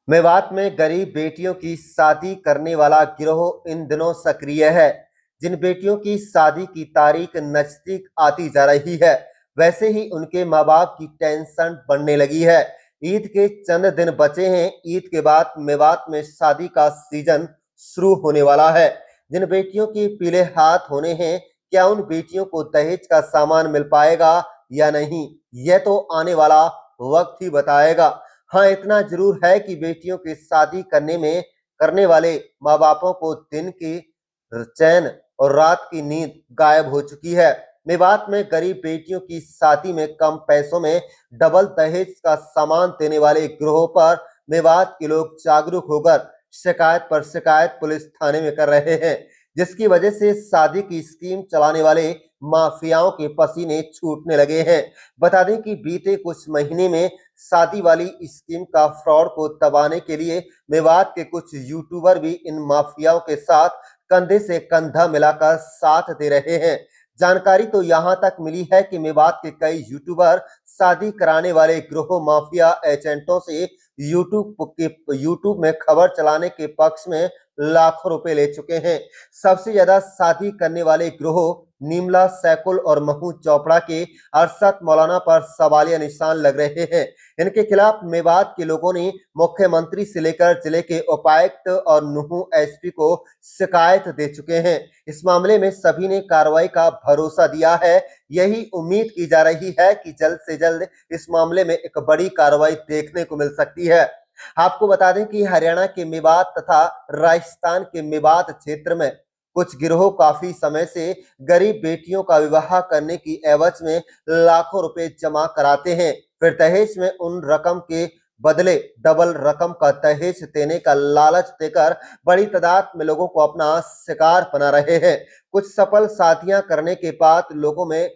मेवात में गरीब बेटियों की शादी करने वाला गिरोह इन दिनों सक्रिय है। जिन बेटियों की शादी की तारीख नजदीक आती जा रही है, वैसे ही उनके माँ बाप की टेंशन बढ़ने लगी है। ईद के चंद दिन बचे हैं। ईद के बाद मेवात में शादी का सीजन शुरू होने वाला है। जिन बेटियों के पीले हाथ होने हैं, क्या उन बेटियों को दहेज का सामान मिल पाएगा या नहीं, यह तो आने वाला वक्त ही बताएगा। हाँ, इतना जरूर है कि बेटियों की शादी करने वाले माँ बापों को दिन की चैन और रात की नींद गायब हो चुकी है। मेवात में गरीब बेटियों की शादी में कम पैसों में डबल दहेज का सामान देने वाले गिरोह पर मेवात के लोग जागरूक होकर शिकायत पर शिकायत पुलिस थाने में कर रहे हैं, जिसकी वजह से शादी की स्कीम चलाने वाले माफियाओं के पसीने छूटने लगे हैं। बता दें कि बीते कुछ महीने में शादी वाली स्कीम का फ्रॉड को दबाने के लिए मेवात के कुछ यूट्यूबर भी इन माफियाओं के साथ कंधे से कंधा मिलाकर साथ दे रहे हैं। जानकारी तो यहां तक मिली है कि मेवात के कई यूट्यूबर शादी कराने वाले गिरोह माफिया एजेंटों से यूट्यूब में खबर चलाने के पक्ष में लाखों रुपए ले चुके हैं। सबसे ज्यादा शादी करने वाले गिरोह नीमला, सैकुल और महू चोपड़ा के अरशद मौलाना पर सवालिया निशान लग रहे हैं। इनके खिलाफ मेवात के लोगों ने मुख्यमंत्री से लेकर जिले के उपायुक्त और नुहू एसपी को शिकायत दे चुके हैं। इस मामले में सभी ने कार्रवाई का भरोसा दिया है। यही उम्मीद की जा रही है कि जल्द से जल्द इस मामले में एक बड़ी कार्रवाई देखने को मिल सकती है। आपको बता दें कि हरियाणा के मेवात तथा राजस्थान के मेवात क्षेत्र में कुछ गिरोह काफी समय से गरीब बेटियों का विवाह करने की एवज में लाखों रुपए जमा कराते हैं, फिर दहेज में उन रकम के बदले डबल रकम का दहेज देने का लालच देकर बड़ी तादाद में लोगों को अपना शिकार बना रहे हैं। कुछ सफल शादियां करने के बाद लोगों में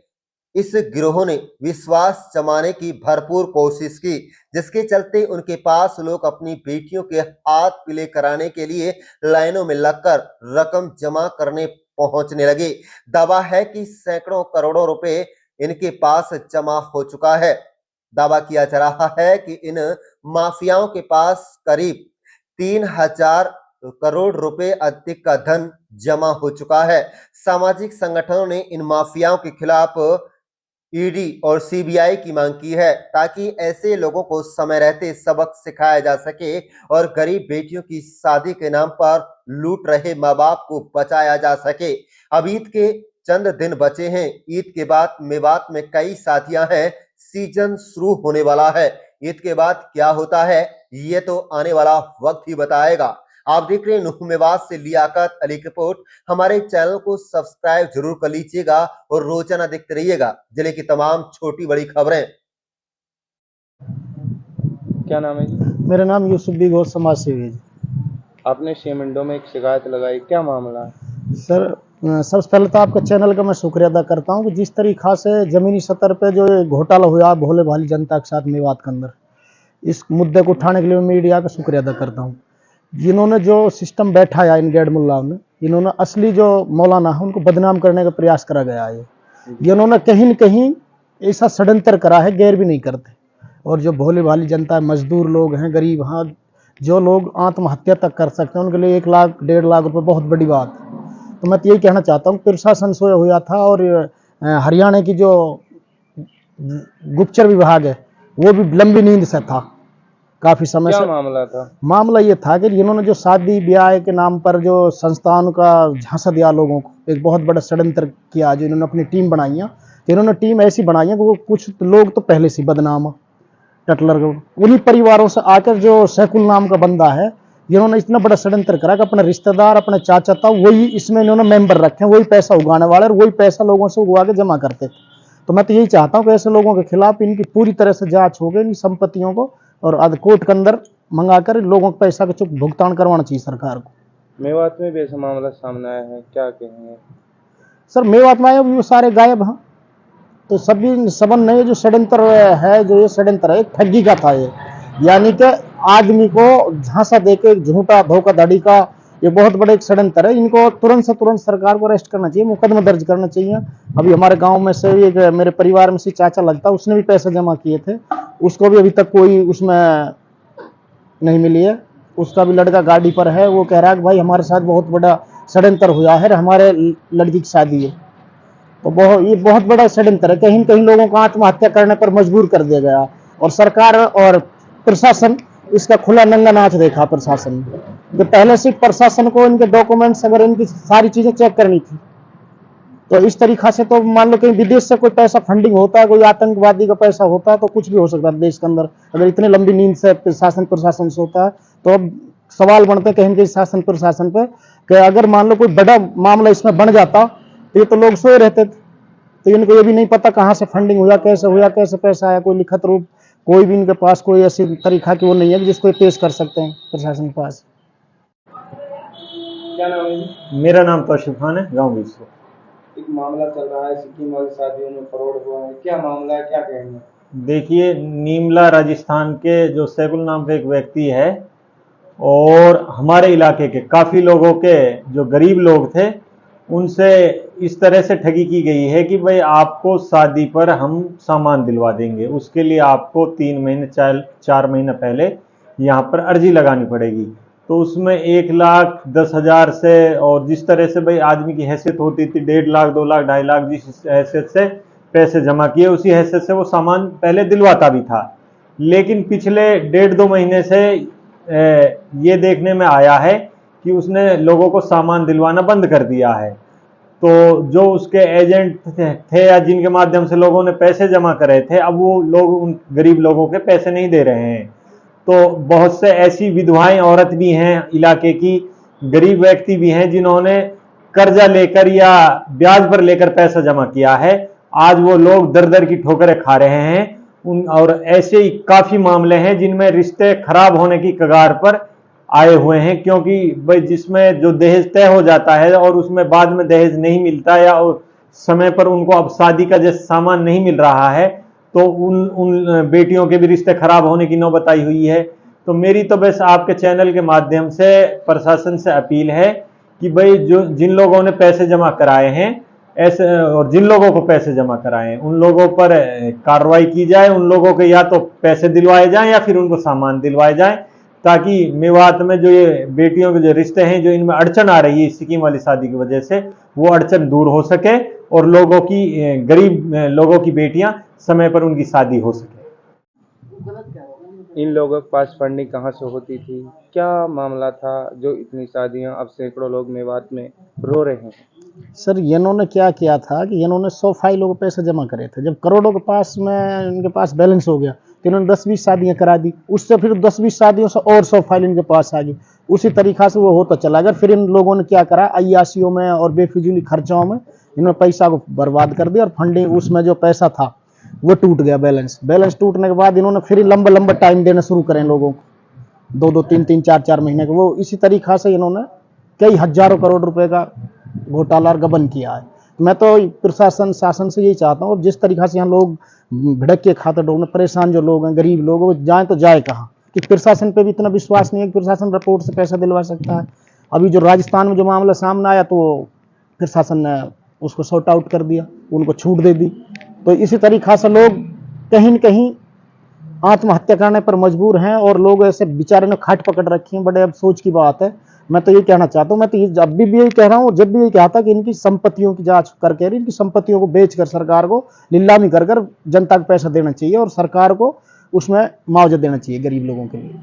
इस गिरोह ने विश्वास जमाने की भरपूर कोशिश की, जिसके चलते उनके पास लोग अपनी बेटियों के हाथ पीले कराने के लिए लाइनों में लगकर रकम जमा करने पहुंचने लगे। दावा है कि सैकड़ों करोड़ों रुपए इनके पास जमा हो चुका है। दावा किया जा रहा है कि इन माफियाओं के पास करीब 3,000 करोड़ रुपए अधिक का धन जमा हो चुका है। सामाजिक संगठनों ने इन माफियाओं के खिलाफ ईडी और सीबीआई की मांग की है, ताकि ऐसे लोगों को समय रहते सबक सिखाया जा सके और गरीब बेटियों की शादी के नाम पर लूट रहे माँ बाप को बचाया जा सके। अब ईद के चंद दिन बचे हैं। ईद के बाद मेवात में कई शादियां हैं। सीजन शुरू होने वाला है। ईद के बाद क्या होता है, ये तो आने वाला वक्त ही बताएगा। आप देख रहे हैं नुह मेवात से लियाकत अली की रिपोर्ट। हमारे चैनल को सब्सक्राइब जरूर कर लीजिएगा और रोजाना देखते रहिएगा जिले की तमाम छोटी बड़ी खबरें। क्या नाम है जी? मेरा नाम यूसुफ बी गौस समाज सेवी है जी। आपने शेमिंडो में एक शिकायत लगाई, क्या मामला है? सर, सबसे पहले तो आपका चैनल का मैं शुक्रिया अदा करता हूँ कि जिस तरीक़ा से ज़मीनी स्तर पे जो ये घोटाला हुआ भोले भाली जनता के साथ मेवात के अंदर, इस मुद्दे को उठाने के लिए मीडिया का शुक्रिया अदा करता हूँ। जिन्होंने जो सिस्टम बैठाया इन गैड मुल्लाओं ने, इन्होंने असली जो मौलाना है उनको बदनाम करने का प्रयास करा गया है। इन्होंने कहीं न कहीं ऐसा षड्यंत्र करा है, गैर भी नहीं करते। और जो भोले भाली जनता है, मजदूर लोग हैं, गरीब, हाँ, जो लोग आत्महत्या तक कर सकते हैं, उनके लिए 1 लाख 1.5 लाख रुपए बहुत बड़ी बात है। तो मैं तो यही कहना चाहता हूँ, प्रशासन सोया हुआ था और हरियाणा की जो गुप्तचर विभाग है वो भी लंबी नींद से था काफी समय से। क्या मामला था? मामला ये था कि इन्होंने जो शादी ब्याह के नाम पर जो संस्थान का झांसा दिया लोगों को, एक बहुत बड़ा षड्यंत्र किया। जो इन्होंने अपनी टीम बनाई है, इन्होंने टीम ऐसी बनाई है कि वो कुछ लोग तो पहले से बदनाम टटलर, उन्हीं परिवारों से आकर जो सैकुल नाम का बंदा है, जिन्होंने इतना बड़ा षड्यंत्र करा कि अपने रिश्तेदार, अपने चाचा था, वही इसमें इन्होंने मेंबर रखे, वही पैसा उगाने वाले और वही पैसा लोगों से उगवा के जमा करते। तो मैं तो यही चाहता हूँ कि ऐसे लोगों के खिलाफ इनकी पूरी तरह से जांच हो गई, इन संपत्तियों को, और कोर्ट के अंदर मंगाकर लोगों को पैसा का चुप भुगतान करवाना चाहिए सरकार को। मेवात में भी ऐसा मामला सामने आया है, क्या कहेंगे? सर, मेवात में आए वो सारे गायब हैं। तो सभी सबन नहीं, जो षड्यंत्र है, जो ये षड्यंत्र है ठगी का था ये, यानी कि आदमी को झांसा देके झूठा धोखाधड़ी का ये बहुत बड़ा एक षड्यंत्र है। इनको तुरंत से तुरंत सरकार को अरेस्ट करना चाहिए, मुकदमा दर्ज करना चाहिए। अभी हमारे गांव में से एक मेरे परिवार में से चाचा लगता, उसने भी पैसे जमा किए थे, उसको भी अभी तक कोई उसमें नहीं मिली है। उसका भी लड़का गाड़ी पर है, वो कह रहा है कि भाई हमारे साथ बहुत बड़ा षड्यंत्र हुआ है, हमारे लड़की की शादी है। तो ये बहुत बड़ा षड्यंत्र है। कहीं न कहीं लोगों को आत्महत्या करने पर मजबूर कर दिया गया और सरकार और प्रशासन इसका खुला नंगा नाच देखा प्रशासन ने। तो पहले से प्रशासन को इनके डॉक्यूमेंट्स अगर इनकी सारी चीजें चेक करनी थी, तो इस तरीका से तो मान लो कहीं विदेश से कोई पैसा फंडिंग होता है, कोई आतंकवादी का पैसा होता है, तो कुछ भी हो सकता है देश के अंदर। अगर इतनी लंबी नींद से प्रशासन से होता है, तो अब सवाल बनते हैं कहीं न कहीं शासन प्रशासन पे कि अगर मान लो कोई बड़ा मामला इसमें बन जाता तो ये तो लोग सोए रहते थे। तो इनको ये भी नहीं पता कहाँ से फंडिंग हुआ, कैसे पैसा आया, कोई लिखित रूप कोई भी इनके पास कोई ऐसी तरीका की वो नहीं है कि जिसको पेश कर सकते हैं प्रशासन के पास। क्या नाम है जी? मेरा नाम तौशीफ खान है, गाँव विश्व। एक मामला चल रहा है सिक्किम वाली शादियों में फरौड हुआ है, क्या मामला है, क्या कहेंगे? देखिए, नीमला राजस्थान के जो सैकुल नाम का एक व्यक्ति है और हमारे इलाके के काफ़ी लोगों के जो गरीब लोग थे उनसे इस तरह से ठगी की गई है कि भाई आपको शादी पर हम सामान दिलवा देंगे, उसके लिए आपको 3 महीने 4 महीने पहले यहाँ पर अर्जी लगानी पड़ेगी। तो उसमें 1,10,000 से और जिस तरह से भाई आदमी की हैसियत होती थी 1.5 लाख 2 लाख 2.5 लाख जिस हैसियत से पैसे जमा किए उसी हैसियत से वो सामान पहले दिलवाता भी था। लेकिन पिछले 1.5-2 महीने से ये देखने में आया है कि उसने लोगों को सामान दिलवाना बंद कर दिया है। तो जो उसके एजेंट थे या जिनके माध्यम से लोगों ने पैसे जमा करे थे, अब वो लोग उन गरीब लोगों के पैसे नहीं दे रहे हैं। तो बहुत से ऐसी विधवाएं औरत भी हैं इलाके की, गरीब व्यक्ति भी हैं जिन्होंने कर्जा लेकर या ब्याज पर लेकर पैसा जमा किया है। आज वो लोग दर दर की ठोकरें खा रहे हैं। और ऐसे ही काफ़ी मामले हैं जिनमें रिश्ते खराब होने की कगार पर आए हुए हैं, क्योंकि भाई जिसमें जो दहेज तय हो जाता है और उसमें बाद में दहेज नहीं मिलता या समय पर उनको अब शादी का जैसे सामान नहीं मिल रहा है, तो उन बेटियों के भी रिश्ते खराब होने की नौबत आई हुई है। तो मेरी तो बस आपके चैनल के माध्यम से प्रशासन से अपील है कि भाई जो जिन लोगों ने पैसे जमा कराए हैं ऐसे और जिन लोगों को पैसे जमा कराए हैं उन लोगों पर कार्रवाई की जाए, उन लोगों के या तो पैसे दिलवाए जाएं या फिर उनको सामान दिलवाए जाएं, ताकि मेवात में जो ये बेटियों के जो रिश्ते हैं जो इनमें अड़चन आ रही है सिक्किम वाली शादी की वजह से, वो अड़चन दूर हो सके और लोगों की गरीब लोगों की बेटियां समय पर उनकी शादी हो सके। इन लोगों के पास फंडिंग कहाँ से होती थी, क्या मामला था जो इतनी शादियां अब सैकड़ों लोग मेवात में रो रहे हैं? सर इन्होंने क्या किया था कि इन्होंने 100 फाइलों को पैसे जमा करे थे। जब करोड़ों के पास में इनके पास बैलेंस हो गया तो इन्होंने 10-20 शादियां करा दी। उससे फिर 10-20 शादियों से और 100 फाइल इनके पास आ गई। उसी तरीक़ा से वो होता चला गया। फिर इन लोगों ने क्या करा, अय्याशियों में और बेफिजूली खर्चों में इन्होंने पैसा को बर्बाद कर दिया और फंडिंग उसमें जो पैसा था वो टूट गया। बैलेंस टूटने के बाद इन्होंने फिर लंबा टाइम देना शुरू करें लोगों को, 2-2, 3-3, 4-4 महीने के। वो इसी तरीक़ा से इन्होंने कई हजारों करोड़ रुपए का घोटाला और गबन किया है। मैं तो प्रशासन शासन से यही चाहता हूँ, और जिस तरीक़ा से यहाँ लोग भड़क के खाते डूबने परेशान जो लोग हैं, गरीब लोग, वो जाए तो जाए कहाँ, कि प्रशासन पे भी इतना विश्वास नहीं है कि प्रशासन रिपोर्ट से पैसा दिलवा सकता है। अभी जो राजस्थान में जो मामला सामने आया तो प्रशासन ने उसको सॉर्ट आउट कर दिया, उनको छूट दे दी। तो इसी तरीक़ा से लोग कहीं न कहीं आत्महत्या करने पर मजबूर हैं और लोग ऐसे बेचारे ने खाट पकड़ रखी है। बड़े अफसोस की बात है। मैं तो ये कहना चाहता हूँ, मैं तो जब भी यही कह रहा हूँ, जब भी यही कहा था कि इनकी संपत्तियों की जांच करके इनकी संपत्तियों को बेचकर सरकार को नीलामी कर जनता को पैसा देना चाहिए और सरकार को उसमें मुआवजा देना चाहिए गरीब लोगों के लिए।